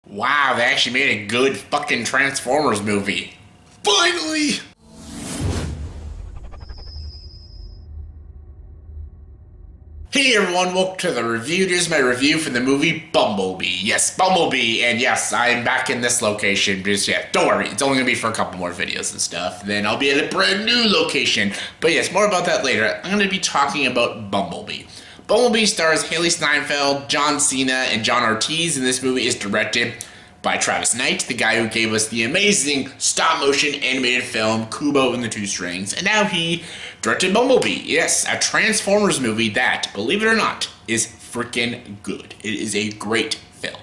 Wow, they actually made a good fucking Transformers movie. Finally! Hey everyone, welcome to the review. Here's my review for the movie Bumblebee. Yes, Bumblebee, and yes, I am back in this location. Just yeah, don't worry, it's only gonna be for a couple more videos and stuff. Then I'll be at a brand new location. But yes, more about that later. I'm gonna be talking about Bumblebee. Bumblebee stars Hailee Steinfeld, John Cena, and John Ortiz, and this movie is directed by Travis Knight, the guy who gave us the amazing stop-motion animated film Kubo and the Two Strings, and now he directed Bumblebee. Yes, a Transformers movie that, believe it or not, is freaking good. It is a great film.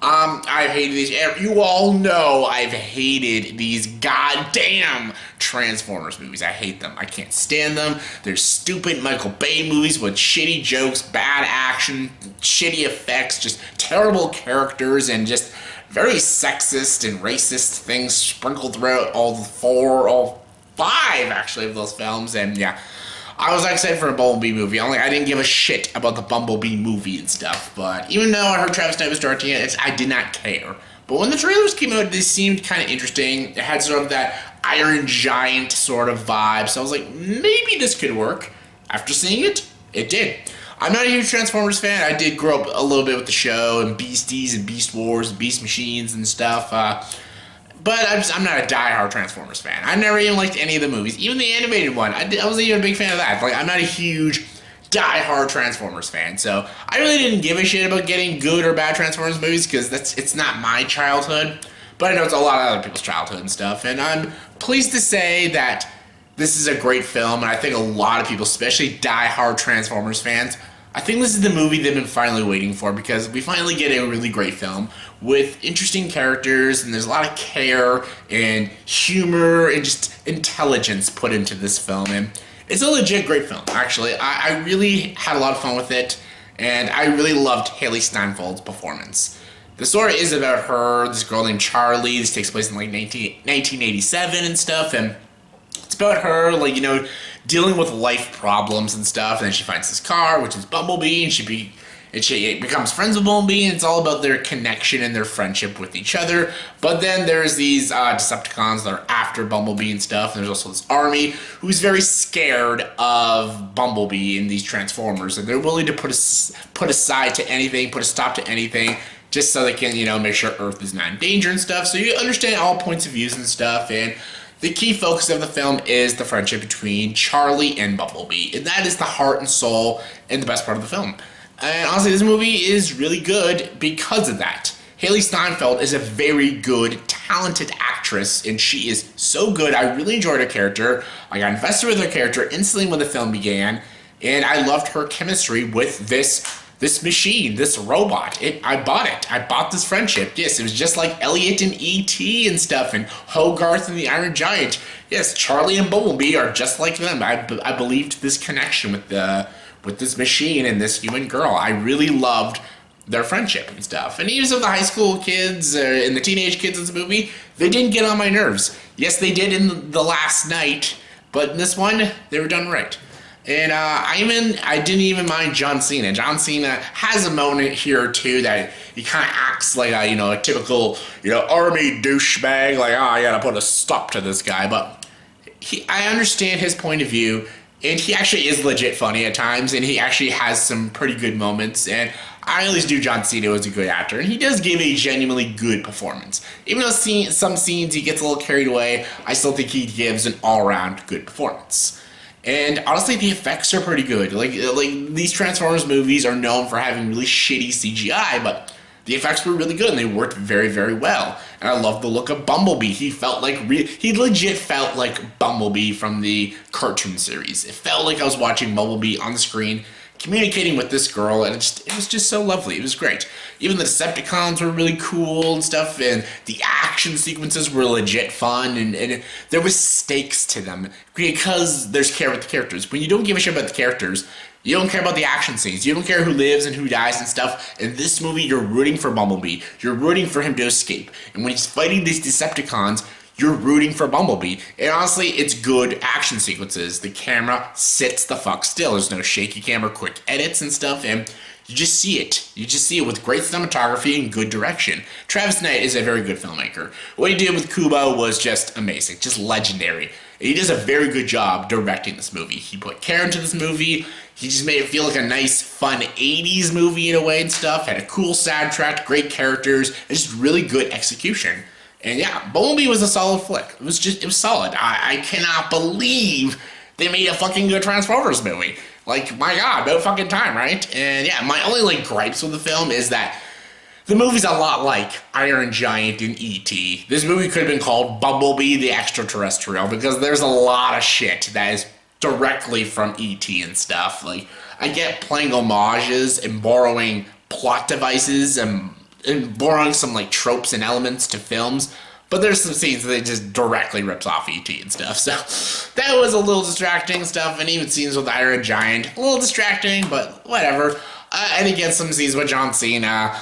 I've hated these. You all know I've hated these goddamn Transformers movies. I hate them. I can't stand them. They're stupid Michael Bay movies with shitty jokes, bad action, shitty effects, just terrible characters, and just very sexist and racist things sprinkled throughout all five actually of those films. And yeah, I was excited for a Bumblebee movie. I didn't give a shit about the Bumblebee movie and stuff, but even though I heard Travis Knight was directing it, I did not care. But when the trailers came out, they seemed kind of interesting. It had sort of that Iron Giant sort of vibe, so I was like, maybe this could work. After seeing it, it did. I'm not a huge Transformers fan. I did grow up a little bit with the show and Beasties and Beast Wars and Beast Machines and stuff. But I'm not a die-hard Transformers fan. I never even liked any of the movies, even the animated one. I wasn't even a big fan of that. I'm not a huge die-hard Transformers fan, so I really didn't give a shit about getting good or bad Transformers movies because it's not my childhood. But I know it's a lot of other people's childhood and stuff, and I'm pleased to say that this is a great film, and I think a lot of people, especially die-hard Transformers fans, I think this is the movie they've been finally waiting for because we finally get a really great film with interesting characters, and there's a lot of care and humor and just intelligence put into this film, and it's a legit great film, actually. I really had a lot of fun with it, and I really loved Hailee Steinfeld's performance. The story is about her, this girl named Charlie. This takes place in 1987 and stuff, and it's about her, dealing with life problems and stuff, and then she finds this car, which is Bumblebee, and she becomes friends with Bumblebee, and it's all about their connection and their friendship with each other. But then there's these Decepticons that are after Bumblebee and stuff, and there's also this army who's very scared of Bumblebee and these Transformers, and they're willing to put a stop to anything, just so they can, make sure Earth is not in danger and stuff. So you understand all points of views and stuff, and the key focus of the film is the friendship between Charlie and Bumblebee, and that is the heart and soul and the best part of the film. And honestly, this movie is really good because of that. Hailee Steinfeld is a very good, talented actress, and she is so good. I really enjoyed her character. I got invested with her character instantly when the film began, and I loved her chemistry with this machine, this robot. I bought it. I bought this friendship. Yes, it was just like Elliot and E.T. and stuff, and Hogarth and the Iron Giant. Yes, Charlie and Bumblebee are just like them. I believed this connection with this machine and this human girl. I really loved their friendship and stuff. And even some of the high school kids and the teenage kids in this movie, they didn't get on my nerves. Yes, they did in the last night, but in this one, they were done right. And I didn't even mind John Cena. John Cena has a moment here or two that he kind of acts like a typical army douchebag. I gotta put a stop to this guy. But I understand his point of view, and he actually is legit funny at times, and he actually has some pretty good moments. And I always do John Cena as a good actor, and he does give a genuinely good performance. Even though some scenes he gets a little carried away, I still think he gives an all-around good performance. And honestly, the effects are pretty good. Like these Transformers movies are known for having really shitty CGI, but the effects were really good and they worked very, very well. And I love the look of Bumblebee. He legit felt like Bumblebee from the cartoon series. It felt like I was watching Bumblebee on the screen, communicating with this girl, and it was just so lovely. It was great. Even the Decepticons were really cool and stuff, and the action sequences were legit fun, and there was stakes to them because there's care with the characters. When you don't give a shit about the characters, you don't care about the action scenes. You don't care who lives and who dies and stuff. In this movie, you're rooting for Bumblebee. You're rooting for him to escape. And when he's fighting these Decepticons, you're rooting for Bumblebee. And honestly, it's good action sequences. The camera sits the fuck still. There's no shaky camera, quick edits and stuff, and you just see it. You just see it with great cinematography and good direction. Travis Knight is a very good filmmaker. What he did with Kubo was just amazing, just legendary. He does a very good job directing this movie. He put care into this movie. He just made it feel like a nice, fun 80s movie in a way and stuff. Had a cool soundtrack, great characters, and just really good execution. And yeah, Bumblebee was a solid flick. It was solid. I cannot believe they made a fucking good Transformers movie. Like, my god, no fucking time, right? And yeah, my only, like, gripes with the film is that the movie's a lot like Iron Giant and E.T. This movie could have been called Bumblebee the Extraterrestrial, because there's a lot of shit that is directly from E.T. and stuff. Like, I get playing homages and borrowing plot devices and borrowing some, like, tropes and elements to films, but there's some scenes that just directly rips off E.T. and stuff, so that was a little distracting stuff, and even scenes with Iron Giant, a little distracting, but whatever. And again, some scenes with John Cena,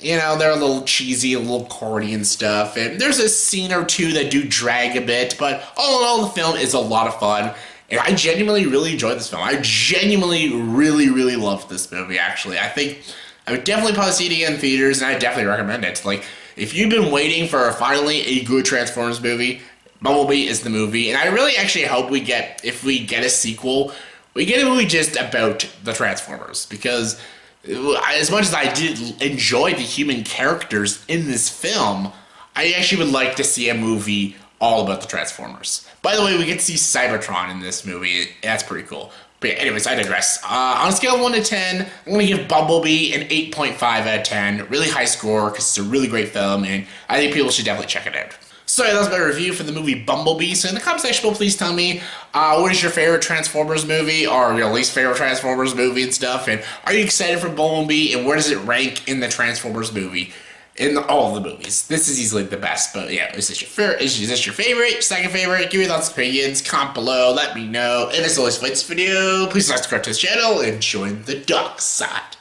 you know, they're a little cheesy, a little corny and stuff, and there's a scene or two that do drag a bit, but all in all, the film is a lot of fun, and I genuinely really enjoyed this film. I genuinely really loved this movie, actually. I think I would definitely probably see it again in theaters, and I definitely recommend it. Like, if you've been waiting for finally a good Transformers movie, Bumblebee is the movie. And I really actually hope if we get a sequel, we get a movie just about the Transformers. Because as much as I did enjoy the human characters in this film, I actually would like to see a movie all about the Transformers. By the way, we get to see Cybertron in this movie. That's pretty cool. But yeah, anyways, I digress. On a scale of 1 to 10, I'm going to give Bumblebee an 8.5 out of 10. Really high score, because it's a really great film, and I think people should definitely check it out. So yeah, that was my review for the movie Bumblebee. So in the comment section below, please tell me what is your favorite Transformers movie, or your least favorite Transformers movie and stuff, and are you excited for Bumblebee, and where does it rank in the Transformers movie? In all of the movies. This is easily the best, but yeah, is this your favorite, second favorite? Give me your thoughts and opinions, comment below, let me know. And as always, for this video, please subscribe to this channel and join the dark side.